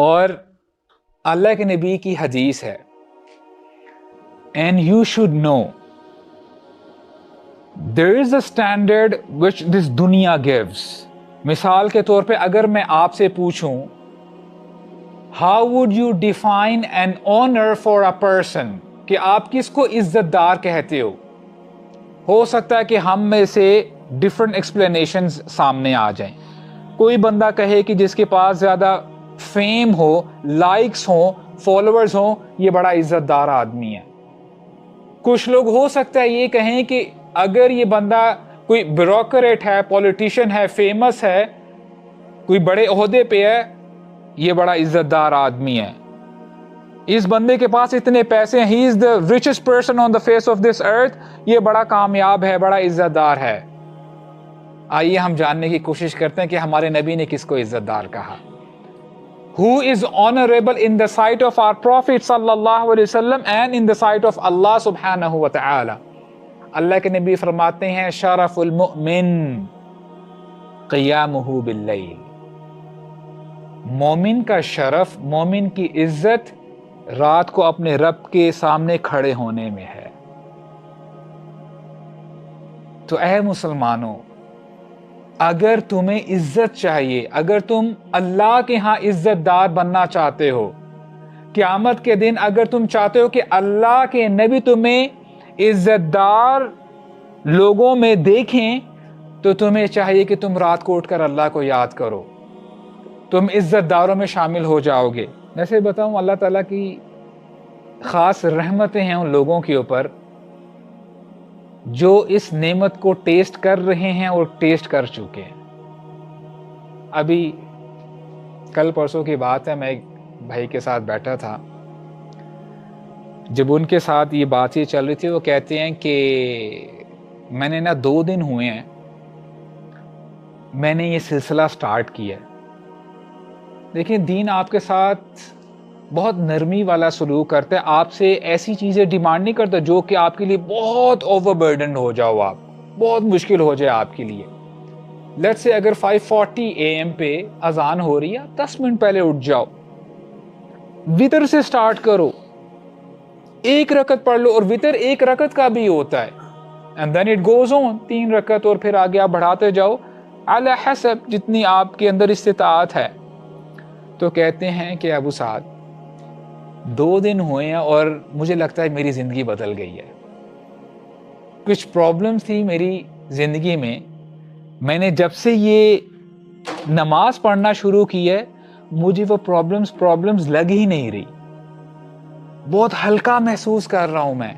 اور اللہ کے نبی کی حدیث ہے, and you should know there is a standard which this دنیا gives. مثال کے طور پہ اگر میں آپ سے پوچھوں how would you define an honor for a person, کہ آپ کس کو عزت دار کہتے ہو سکتا ہے کہ ہم میں سے ڈفرنٹ ایکسپلینیشنز سامنے آ جائیں. کوئی بندہ کہے کہ جس کے پاس زیادہ فیم ہو, لائکس ہوں, فالوورز ہوں, یہ بڑا عزت دار آدمی ہے. کچھ لوگ ہو سکتا ہے یہ کہیں کہ اگر یہ بندہ کوئی بیوروکریٹ ہے, پولیٹیشین ہے, فیمس ہے, کوئی بڑے عہدے پہ ہے, یہ بڑا عزت دار آدمی ہے. اس بندے کے پاس اتنے پیسے ہیں, he is the richest person on the face of this earth, یہ بڑا کامیاب ہے, بڑا عزت دار ہے. آئیے ہم جاننے کی کوشش کرتے ہیں کہ ہمارے نبی نے کس کو عزت دار کہا. Who is honorable in the sight of our Prophet sallallahu alaihi wasallam and in the sight of Allah subhanahu wa ta'ala. اللہ کے نبی فرماتے ہیں شرف المؤمن قیامہ باللیل. مومن کا شرف, مومن کی عزت رات کو اپنے رب کے سامنے کھڑے ہونے میں ہے. تو اے مسلمانوں, اگر تمہیں عزت چاہیے, اگر تم اللہ کے ہاں عزت دار بننا چاہتے ہو, قیامت کے دن اگر تم چاہتے ہو کہ اللہ کے نبی تمہیں عزت دار لوگوں میں دیکھیں, تو تمہیں چاہیے کہ تم رات کو اٹھ کر اللہ کو یاد کرو, تم عزت داروں میں شامل ہو جاؤ گے. ویسے بتاؤں, اللہ تعالیٰ کی خاص رحمتیں ہیں ان لوگوں کے اوپر جو اس نعمت کو ٹیسٹ کر رہے ہیں اور ٹیسٹ کر چکے ہیں. ابھی کل پرسوں کی بات ہے, میں ایک بھائی کے ساتھ بیٹھا تھا, جب ان کے ساتھ یہ بات ہی چل رہی تھی, وہ کہتے ہیں کہ میں نے 2 دن ہوئے ہیں میں نے یہ سلسلہ سٹارٹ کیا. دیکھیں, دین آپ کے ساتھ بہت نرمی والا سلوک کرتا ہے, آپ سے ایسی چیزیں ڈیمانڈ نہیں کرتا جو کہ آپ کے لیے بہت اوور برڈن ہو جاؤ, آپ بہت مشکل ہو جائے آپ کے لیے. لیٹ سے اگر 5:40 AM پہ اذان ہو رہی ہے, 10 منٹ پہلے اٹھ جاؤ, وتر سے سٹارٹ کرو, 1 رکعت پڑھ لو, اور وتر 1 رکعت کا بھی ہوتا ہے, and then it goes on 3 رکعت, اور پھر آگے آپ بڑھاتے جاؤ علی حسب جتنی آپ کے اندر استطاعت ہے. تو کہتے ہیں کہ ابو سعد 2 دن ہوئے ہیں اور مجھے لگتا ہے میری زندگی بدل گئی ہے. کچھ پرابلمز تھی میری زندگی میں, میں نے جب سے یہ نماز پڑھنا شروع کی ہے مجھے وہ پرابلمز لگ ہی نہیں رہی, بہت ہلکا محسوس کر رہا ہوں میں.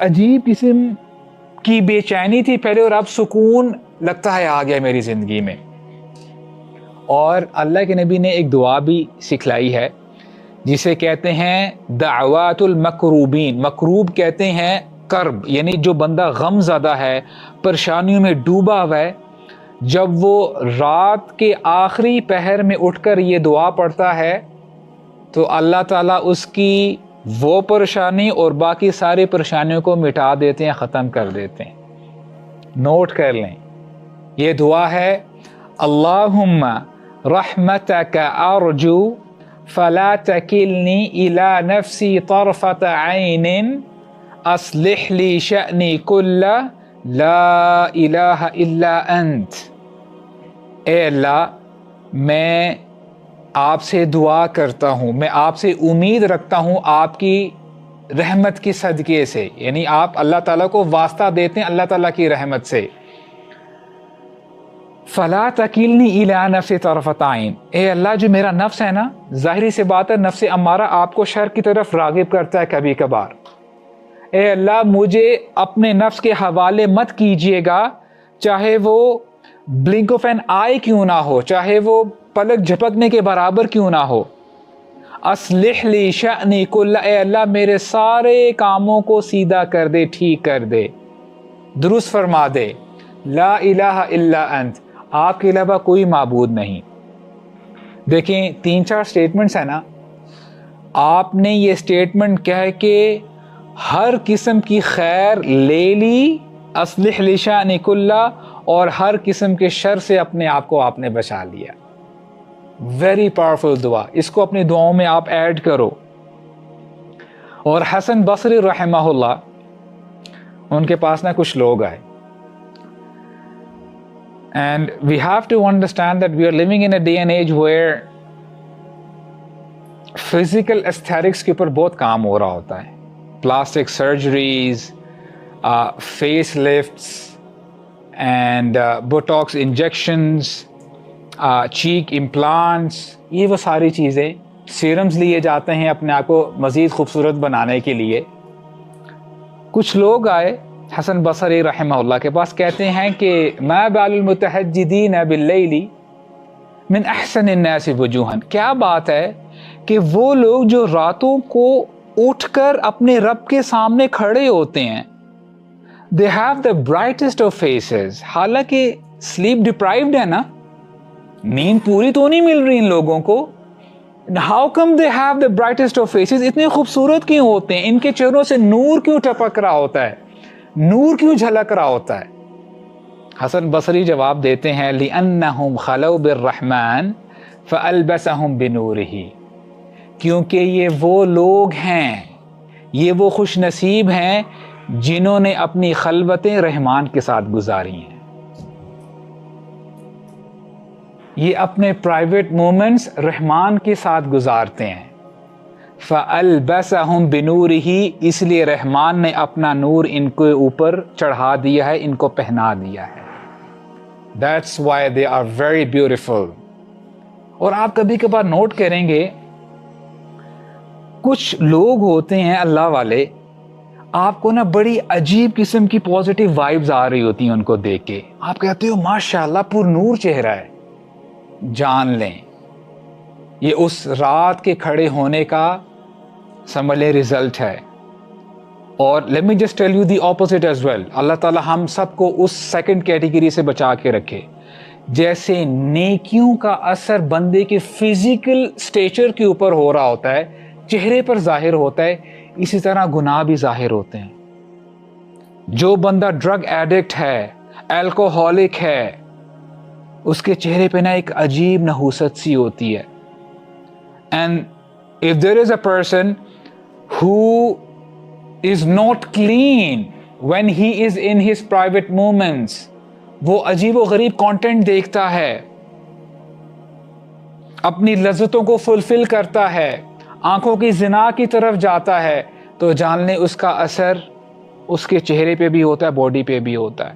عجیب قسم کی بے چینی تھی پہلے, اور اب سکون لگتا ہے آ گیا میری زندگی میں. اور اللہ کے نبی نے ایک دعا بھی سکھلائی ہے جسے کہتے ہیں دعوات المکروبین. مکروب کہتے ہیں کرب, یعنی جو بندہ غم زدہ ہے, پریشانیوں میں ڈوبا ہوا ہے, جب وہ رات کے آخری پہر میں اٹھ کر یہ دعا پڑھتا ہے تو اللہ تعالیٰ اس کی وہ پریشانی اور باقی ساری پریشانیوں کو مٹا دیتے ہیں, ختم کر دیتے ہیں. نوٹ کر لیں, یہ دعا ہے اللہم رحمتک ارجو فلا تکلنی الی نفسی طرفت عین اصلح لی شأنی کلہ لا الہ الا انت. اے اللہ, میں آپ سے دعا کرتا ہوں, میں آپ سے امید رکھتا ہوں آپ کی رحمت کی صدقے سے, یعنی آپ اللہ تعالیٰ کو واسطہ دیتے ہیں اللہ تعالیٰ کی رحمت سے. فلا تکلنی الی نفسی طرفت عین, اے اللہ جو میرا نفس ہے نا, ظاہری سے بات ہے نفس امارہ آپ کو شر کی طرف راغب کرتا ہے کبھی کبھار, اے اللہ مجھے اپنے نفس کے حوالے مت کیجئے گا, چاہے وہ بلنک آف این آئی کیوں نہ ہو, چاہے وہ پلک جھپکنے کے برابر کیوں نہ ہو. اصلح لی شأنی کلہ, اے اللہ میرے سارے کاموں کو سیدھا کر دے, ٹھیک کر دے, درست فرما دے. لا الہ الا انت, آپ کے علاوہ کوئی معبود نہیں. دیکھیں 3-4 سٹیٹمنٹس ہیں نا, آپ نے یہ سٹیٹمنٹ کہہ کے ہر قسم کی خیر لے لی, اصلح لی شأنی کلہ, اور ہر قسم کے شر سے اپنے آپ کو آپ نے بچا لیا. ویری پاورفل دعا, اس کو اپنی دعاؤں میں آپ ایڈ کرو. اور حسن بصری رحمہ اللہ, ان کے پاس نا کچھ لوگ آئے, and we have to understand that we are living in a day and age where physical aesthetics کے اوپر بہت کام ہو رہا ہوتا ہے. Plastic surgeries, face lifts and botox injections, cheek implants, یہ وہ ساری چیزیں, سیرمز لیے جاتے ہیں اپنے آپ کو مزید خوبصورت بنانے کے لیے. کچھ لوگ آئے حسن بصری رحمہ اللہ کے پاس, کہتے ہیں کہ ما بال المتہجدین باللیل من احسن الناس وجوہا, کیا بات ہے کہ وہ لوگ جو راتوں کو اٹھ کر اپنے رب کے سامنے کھڑے ہوتے ہیں, they have the brightest of faces, حالانکہ sleep deprived ہے نا, نیند پوری تو نہیں مل رہی ان لوگوں کو. How come they have the brightest of faces, اتنے خوبصورت کیوں ہوتے ہیں, ان کے چہروں سے نور کیوں ٹپک رہا ہوتا ہے, نور کیوں جھلک رہا ہوتا ہے؟ حسن بصری جواب دیتے ہیں لِأَنَّهُمْ خَلَوْا بِالرَّحْمَنِ فَأَلْبَسَهُمْ بِنُورِهِ, کیونکہ یہ وہ لوگ ہیں, یہ وہ خوش نصیب ہیں جنہوں نے اپنی خلوتیں رحمان کے ساتھ گزاری ہیں, یہ اپنے پرائیویٹ مومنٹس رحمان کے ساتھ گزارتے ہیں. فَأَلْبَسَهُمْ بِنُورِهِ, اس لیے رحمان نے اپنا نور ان کے اوپر چڑھا دیا ہے, ان کو پہنا دیا ہے. That's why they are very beautiful. اور آپ کبھی کبھار نوٹ کریں گے کچھ لوگ ہوتے ہیں اللہ والے, آپ کو نا بڑی عجیب قسم کی پازیٹیو وائبز آ رہی ہوتی ہیں ان کو دیکھ کے, آپ کہتے ہو ماشاءاللہ پر نور چہرہ ہے. جان لیں یہ اس رات کے کھڑے ہونے کا سمجھ لیں ریزلٹ ہے. اور let me just tell you the opposite as well. اللہ تعالی ہم سب کو اس سیکنڈ کیٹیگری سے بچا کے رکھے. جیسے نیکیوں کا اثر بندے کے فزیکل سٹیچر کے اوپر ہو رہا ہوتا ہے, چہرے پر ظاہر ہوتا ہے, اسی طرح گناہ بھی ظاہر ہوتے ہیں. جو بندہ ڈرگ ایڈکٹ ہے, الکوہولک ہے, اس کے چہرے پہ نا ایک عجیب نحوست سی ہوتی ہے. And if there is a person who is not clean when he is in his private moments, وہ عجیب و غریب کانٹینٹ دیکھتا ہے, اپنی لذتوں کو فلفل کرتا ہے, آنکھوں کی زنا کی طرف جاتا ہے, تو جان لیں اس کا اثر اس کے چہرے پہ بھی ہوتا ہے, باڈی پہ بھی ہوتا ہے.